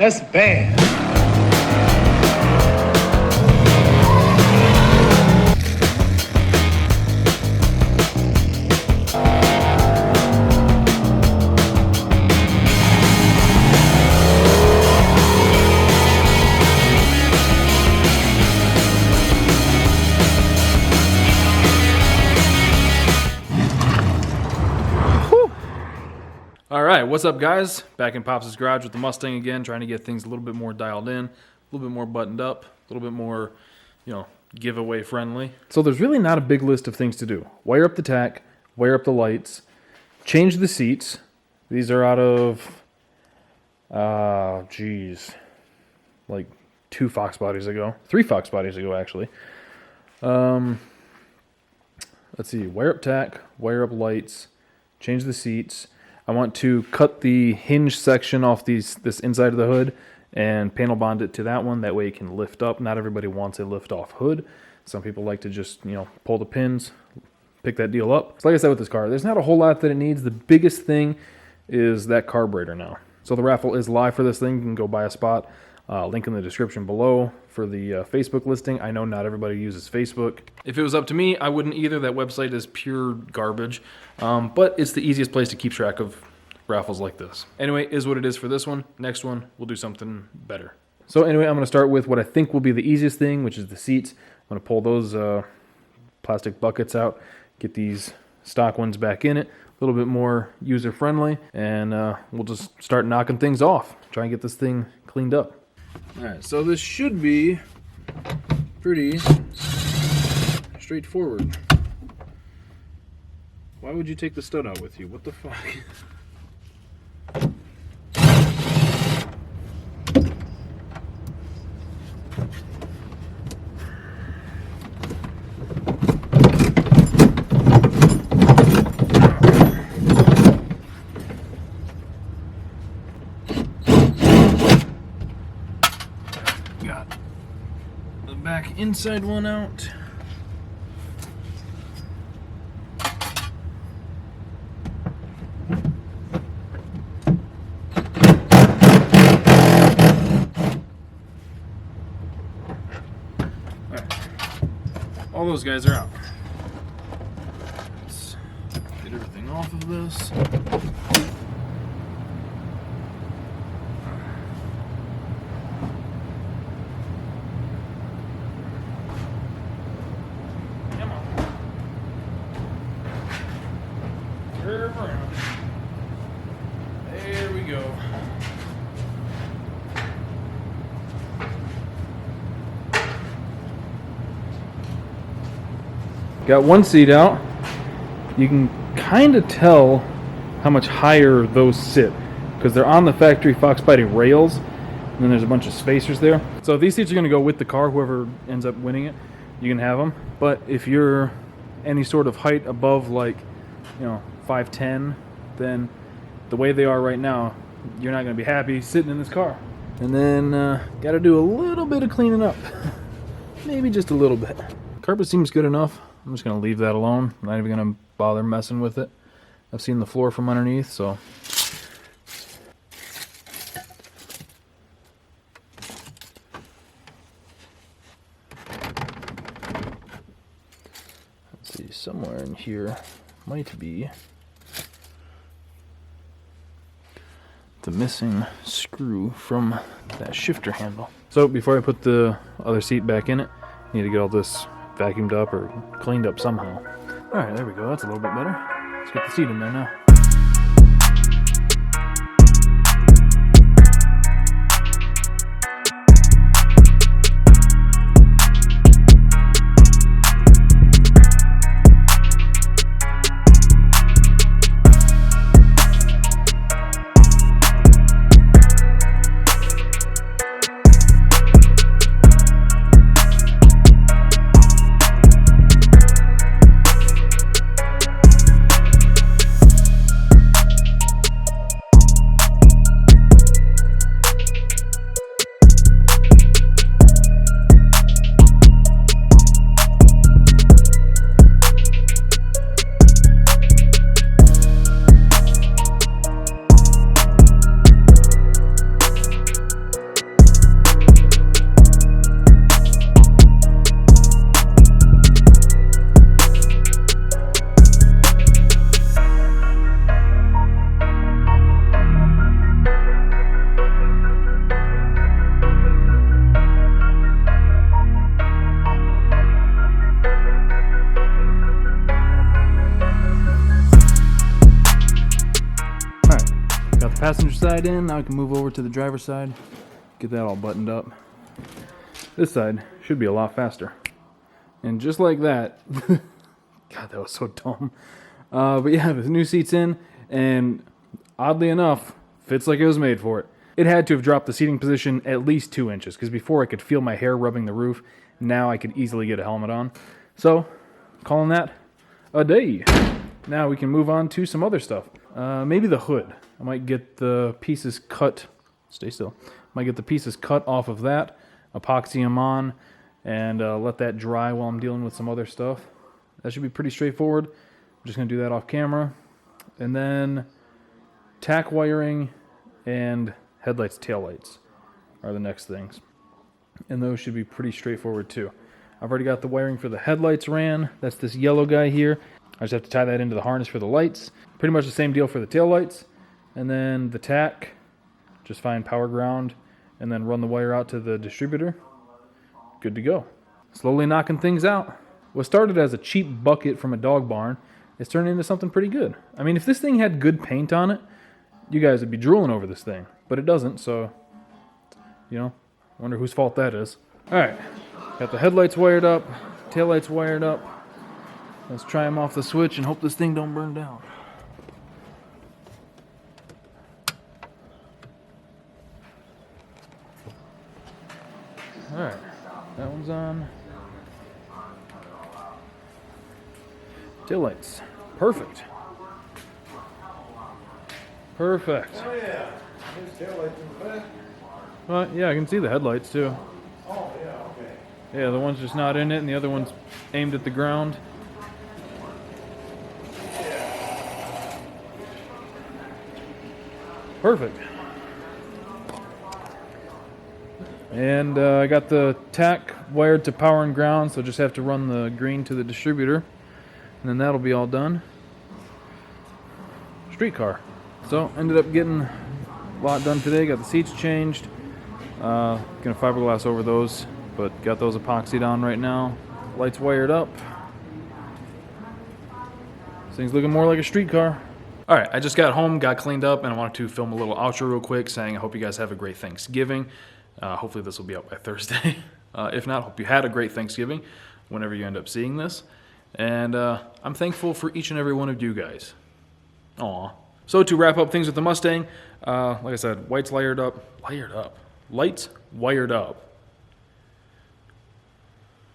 That's bad. Alright, what's up guys? Back in Pops' garage with the Mustang again, trying to get things a little bit more dialed in, a little bit more buttoned up, a little bit more, giveaway friendly. So there's really not a big list of things to do. Wire up the tack, wire up the lights, change the seats. These are out of, like 2 Fox bodies ago. 3 Fox bodies ago, actually. Let's see, wire up tack, wire up lights, change the seats. I want to cut the hinge section off this inside of the hood and panel bond it to that one. That way it can lift up. Not everybody wants a lift off hood. Some people like to just, pull the pins, pick that deal up. So like I said with this car, there's not a whole lot that it needs. The biggest thing is that carburetor now. So the raffle is live for this thing. You can go buy a spot. Link in the description below for the Facebook listing. I know not everybody uses Facebook. If it was up to me, I wouldn't either. That website is pure garbage. But it's the easiest place to keep track of raffles like this. Anyway, is what it is for this one. Next one, we'll do something better. So anyway, I'm going to start with what I think will be the easiest thing, which is the seats. I'm going to pull those plastic buckets out, get these stock ones back in it. A little bit more user-friendly, and we'll just start knocking things off. Try and get this thing cleaned up. Alright, so this should be pretty straightforward. Why would you take the stud out with you? What the fuck? Got the back inside one out. All those guys are out. Let's get everything off of this. Come on. Turn around. There we go. Got one seat out. You can kind of tell how much higher those sit because they're on the factory FOXBODY rails, and then there's a bunch of spacers there. So these seats are going to go with the car. Whoever ends up winning it, you can have them. But if you're any sort of height above, like, 5'10", then the way they are right now, you're not going to be happy sitting in this car. And then got to do a little bit of cleaning up. Maybe just a little bit. Carpet seems good enough. I'm just going to leave that alone. I'm not even going to bother messing with it. I've seen the floor from underneath, so. Let's see, somewhere in here might be the missing screw from that shifter handle. So before I put the other seat back in it, I need to get all this vacuumed up or cleaned up somehow. Alright, there we go. That's a little bit better. Let's get the seat in there now. passenger side in. Now I can move over to the driver's side, get that all buttoned up. This side should be a lot faster. And just like that, God, that was so dumb. But yeah, the new seat's in, and oddly enough, fits like it was made for it. It had to have dropped the seating position at least 2 inches, because before I could feel my hair rubbing the roof. Now I could easily get a helmet on. So, calling that a day. Now we can move on to some other stuff. Maybe the hood. I might get the pieces cut. Stay still. Might get the pieces cut off of that, epoxy them on, and let that dry while I'm dealing with some other stuff. That should be pretty straightforward. I'm just going to do that off camera. And then tack wiring and headlights, taillights are the next things. And those should be pretty straightforward too. I've already got the wiring for the headlights ran. That's this yellow guy here. I just have to tie that into the harness for the lights. Pretty much the same deal for the taillights. And then the tack, just find power ground and then run the wire out to the distributor. Good to go. Slowly knocking things out. What started as a cheap bucket from a dog barn is turning into something pretty good. I mean, if this thing had good paint on it, you guys would be drooling over this thing. But it doesn't, so, you know, wonder whose fault that is. Alright, got the headlights wired up, taillights wired up. Let's try them off the switch and hope this thing don't burn down. Alright, that one's on. Taillights, perfect. Perfect. Oh yeah, there's taillights in the back. Well, yeah, I can see the headlights too. Oh yeah, okay. Yeah, the one's just not in it, and the other one's aimed at the ground. Perfect. And I got the tack wired to power and ground, so just have to run the green to the distributor, and then that'll be all done. Streetcar. So, ended up getting a lot done today. Got the seats changed. Gonna fiberglass over those, but got those epoxied on right now. Lights wired up. This thing's looking more like a streetcar. Alright, I just got home, got cleaned up, and I wanted to film a little outro real quick saying I hope you guys have a great Thanksgiving. Hopefully this will be out by Thursday. If not, hope you had a great Thanksgiving whenever you end up seeing this. And I'm thankful for each and every one of you guys. Aw. So to wrap up things with the Mustang, like I said, lights wired up. Lights wired up.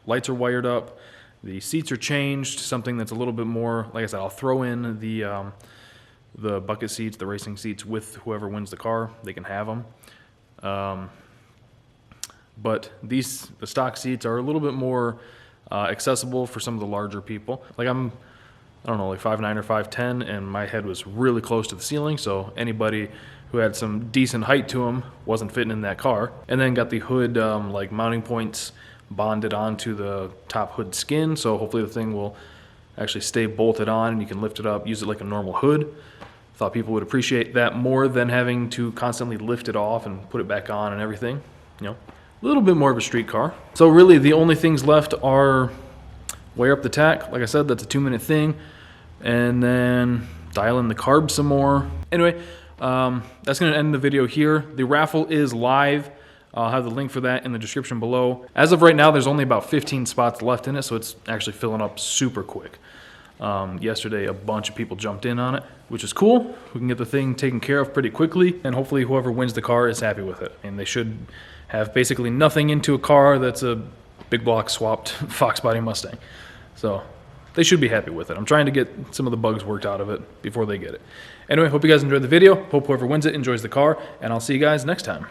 Lights are wired up. The seats are changed, something that's a little bit more, like I said, I'll throw in the bucket seats, the racing seats with whoever wins the car. They can have them. But the stock seats are a little bit more accessible for some of the larger people. Like I don't know, like 5'9" or 5'10", and my head was really close to the ceiling, so anybody who had some decent height to them wasn't fitting in that car. And then got the hood like mounting points bonded onto the top hood skin, so hopefully the thing will actually stay bolted on and you can lift it up, use it like a normal hood. Thought people would appreciate that more than having to constantly lift it off and put it back on and everything. You know, a little bit more of a street car. So really the only things left are wire up the tack. Like I said, that's a 2-minute thing. And then dial in the carb some more. Anyway, that's going to end the video here. The raffle is live. I'll have the link for that in the description below. As of right now, there's only about 15 spots left in it, so it's actually filling up super quick. Yesterday, a bunch of people jumped in on it, which is cool. We can get the thing taken care of pretty quickly, and hopefully whoever wins the car is happy with it. And they should have basically nothing into a car that's a big block swapped FOXBODY Mustang. So they should be happy with it. I'm trying to get some of the bugs worked out of it before they get it. Anyway, hope you guys enjoyed the video. Hope whoever wins it enjoys the car, and I'll see you guys next time.